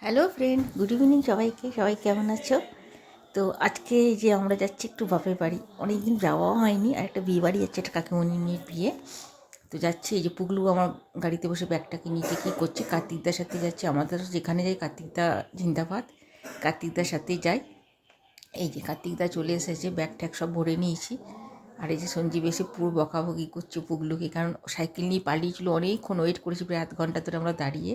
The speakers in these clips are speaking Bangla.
হ্যালো ফ্রেন্ড, গুড ইভিনিং সবাইকে। সবাই কেমন আছো? তো আজকে যে আমরা যাচ্ছি একটু বাপের বাড়ি, অনেক দিন যাওয়াও হয়নি। আর একটা বিয়ে বাড়ি যাচ্ছে, একটা কাকিমণি মেয়ের বিয়ে। তো যাচ্ছি, এই যে পুগলু আমার গাড়িতে বসে ব্যাগটাকে নিচে কী করছে, কার্তিকদার সাথে যাচ্ছে। আমাদের যেখানে যাই কার্তিকদা জিন্দাবাদ, কার্তিকদার সাথেই যাই। এই যে কার্তিকদা চলে এসেছে, ব্যাগ ট্যাগ সব ভরে নিয়েছি। আর এই যে সঞ্জীব এসে পুরো বকাবকি করছে পুগলুকে, কারণ সাইকেল নিয়ে পালিয়েছিল। অনেকক্ষণ ওয়েট করেছি, প্রায় আধ ঘন্টা ধরে আমরা দাঁড়িয়ে।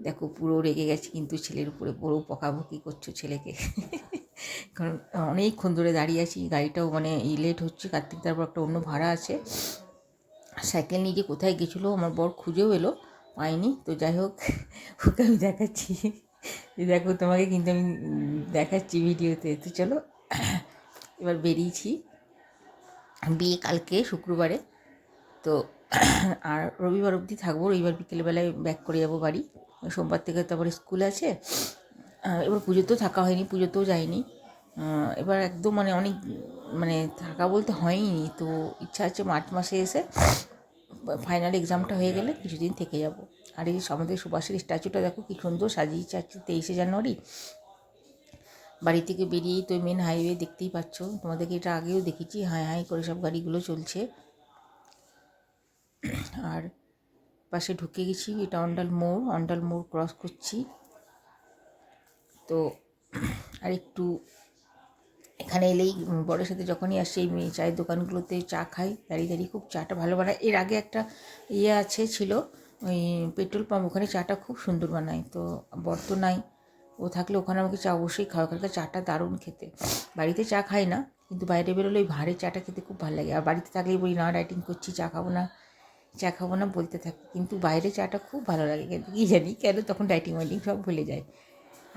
দেখো পুরো রেগে গেছে কিন্তু ছেলের উপরে, পুরো বকাবকি করছো ছেলেকে। কারণ অনেকক্ষণ ধরে দাঁড়িয়ে আছি, গাড়িটাও মানে লেট হচ্ছে। কার্তিক তারপর একটা অন্য ভাড়া আছে, সাইকেল নিয়ে যে কোথায় গেছিলো আমার বর খুঁজেও এলো, পাইনি। তো যাই হোক, ওকে আমি দেখাচ্ছি, দেখো তোমাকে কিন্তু আমি দেখাচ্ছি ভিডিওতে। তো চলো, এবার বেরিয়েছি। বিয়ে কালকে শুক্রবারে, তো আর রবিবার অবধি থাকবো। রবিবার বিকেলবেলায় ব্যাক করে যাবো বাড়ি। সোমবার থেকে তো আবার স্কুল আছে। এবার পুজোতেও থাকা হয়নি, পুজোতেও যাইনি। এবার একদম মানে অনেক মানে থাকা বলতে হয়নি। তো ইচ্ছা আছে মার্চ মাসে এসে ফাইনাল এক্সামটা হয়ে গেলে কিছুদিন থেকে যাব। আর এই আমাদের সুভাষের স্ট্যাচুটা দেখো কী সুন্দর সাজিয়েছে আজকে 23শে জানুয়ারি। বাড়ি থেকে বেরিয়েই তো মেন হাইওয়ে দেখতেই পাচ্ছ, তোমাদেরকে এটা আগেও দেখেছি, হাই হাই করে সব গাড়িগুলো চলছে। আর পাশে ঢুকে গেছি, এটা অন্ডাল মোড় ক্রস করছি। তো আর একটু এখানে এলেই বরের সাথে যখনই আসছি এই চায়ের দোকানগুলোতে চা খাই দাঁড়িয়ে দাঁড়িয়ে। খুব চাটা ভালো বানায়। এর আগে একটা ছিল ওই পেট্রোল পাম্প, ওখানে চাটা খুব সুন্দর বানায়। তো বর তো নাই, ও থাকলে ওখানে আমাকে চা অবশ্যই খাওয়া, ওখানকার চাটা দারুণ খেতে। বাড়িতে চা খাই না, কিন্তু বাইরে বেরোলে ওই ভাঁড়ের চাটা খেতে খুব ভালো লাগে। আর বাড়িতে থাকলেই বলি না ডাইটিং করছি, চা খাবো না বলতে থাকি, কিন্তু বাইরে চাটা খুব ভালো লাগে। কিন্তু কী জানি কেন তখন ডাইটিং সব ভুলে যায়।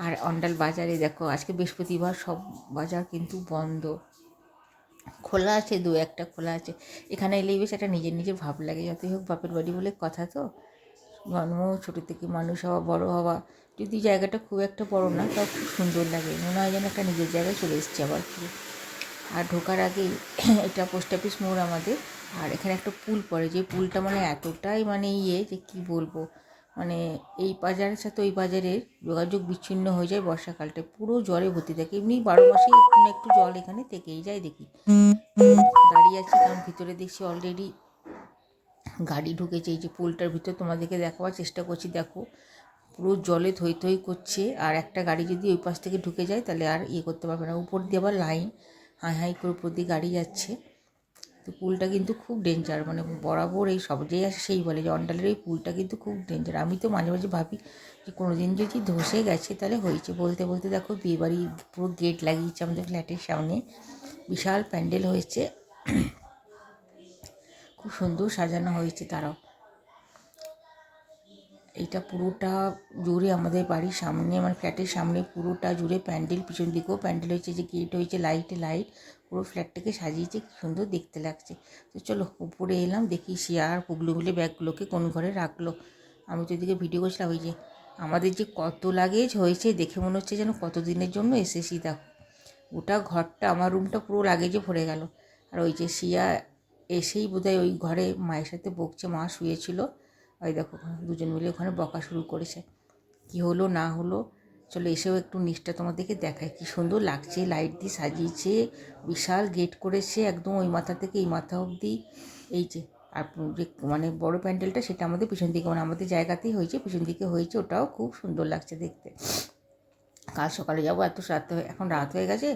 আর অন্ডাল বাজারে দেখো আজকে বৃহস্পতিবার, সব বাজার কিন্তু বন্ধ। খোলা আছে, দু একটা খোলা আছে। এখানে এলেই বেশ একটা নিজের ভাব লাগে। যতই হোক বাপের বাড়ি বলে কথা, তো জন্ম ছোটো থেকে মানুষ হওয়া, বড় হওয়া, যদি জায়গাটা খুব একটা বড় না, তাও খুব সুন্দর লাগে। মনে হয় যেন একটা নিজের জায়গায় চলে এসেছি আবার ফিরে। আর ঢোকার আগেই এটা পোস্ট অফিস মোড় আমাদের। আর এখানে একটা পুল পড়ে, যে পুলটা মানে এতটাই মানে যে কী বলবো, মানে এই বাজারের সাথে ওই বাজারের যোগাযোগ বিচ্ছিন্ন হয়ে যায় বর্ষাকালটা, পুরো জলে ভর্তি থাকে। এমনি 12 মাসেই একটু না একটু জল এখানে থেকেই যায় দেখি। দাঁড়িয়ে আছি, কারণ ভিতরে দেখছি অলরেডি গাড়ি ঢুকেছে। এই যে পুলটার ভিতর তোমাদেরকে দেখাবার চেষ্টা করছি, দেখো পুরো জলে থই থই করছে। আর একটা গাড়ি যদি ওই পাশ থেকে ঢুকে যায় তাহলে আর করতে পারবে না। উপর দিয়ে আবার লাইন, হাই হাই করে উপর দিয়ে গাড়ি যাচ্ছে। তো পুলটা কিন্তু খুব ডেঞ্জার, মানে বরাবর এই সব যেই আসে সেই বলে যে অন্ডালের এই পুলটা কিন্তু খুব ডেঞ্জার। আমি তো মাঝে মাঝে ভাবি যে কোনো দিন যদি ধসে গেছে তাহলে হয়েছে। বলতে বলতে দেখো বিয়েবাড়ি পুরো গেট লাগিয়েছে আমাদের ফ্ল্যাটের সামনে, বিশাল প্যান্ডেল হয়েছে, খুব সুন্দর সাজানো হয়েছে। তারাও এইটা পুরোটা জুড়ে আমাদের বাড়ির সামনে, আমার ফ্ল্যাটের সামনে পুরোটা জুড়ে প্যান্ডেল, পিছন দিকেও প্যান্ডেল হয়েছে, যে গেট হয়েছে লাইট, পুরো ফ্ল্যাটটাকে সাজিয়েছে, কী সুন্দর দেখতে লাগছে। তো চলো উপরে এলাম, দেখি শিয়া আর পুগলু মিলে ব্যাগগুলোকে কোন ঘরে রাখলো। আমি তো এদিকে ভিডিও করছিলাম। ওই যে আমাদের যে কত লাগেজ হয়েছে, দেখে মনে হচ্ছে যেন কত দিনের জন্য এসেছি। দেখো ওটা ঘরটা, আমার রুমটা পুরো লাগেজে ভরে গেল। আর ওই যে শিয়া এসেই বোধহয় ওই ঘরে মায়ের সাথে বকছে, মা শুয়েছিল, ওই দেখো দুজন মিলে ওখানে বকা শুরু করেছে। কি হলো না হলো, চলো এসেও একটু নিচটা তোমাদেরকে দেখায়, কী সুন্দর লাগছে, লাইট দিয়ে সাজিয়েছে, বিশাল গেট করেছে একদম ওই মাথা থেকে এই মাথা অবধি। এই যে আর যে মানে বড় প্যান্ডেলটা, সেটা আমাদের পিছন দিকে, মানে আমাদের জায়গাতেই হয়েছে, পিছন দিকে হয়েছে, ওটাও খুব সুন্দর লাগছে দেখতে। কাল সকালে যাবো, এত রাত এখন রাত হয়ে গেছে,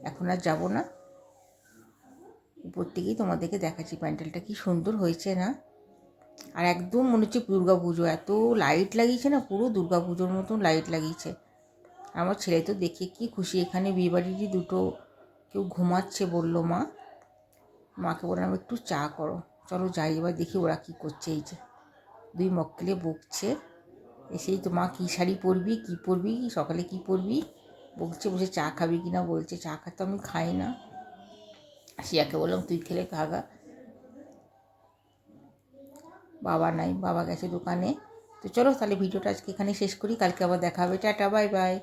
এখন আর যাবো না। উপর থেকেই তোমাদেরকে দেখাচ্ছি প্যান্ডেলটা কী সুন্দর হয়েছে না। আর একদম মনে হচ্ছে দুর্গা পুজো, এত লাইট লাগিয়েছে না, পুরো দুর্গা পুজোর মতন লাইট লাগিয়েছে। আমার ছেলে তো দেখে কি খুশি। এখানে বিয়েবাড়িরই দুটো কেউ ঘুমাচ্ছে বললো মা, মাকে বললাম একটু চা করো, চলো যাই এবার দেখি ওরা কী করছে। এই যে দুই মক্কেলে বকছে, এসেই তো মা কী শাড়ি পরবি, কী পরবি, সকালে কী পরবি বলছে, বসে চা খাবি কি না বলছে। চা খাতে আমি খাই না, শিয়াকে বললাম তুই খেলে খাগা। বাবা নাই, বাবা গেছে দোকানে। তো চলো তাহলে ভিডিওটা আজকে এখানে শেষ করি, কালকে আবার দেখা হবে, টাটা বাই বাই।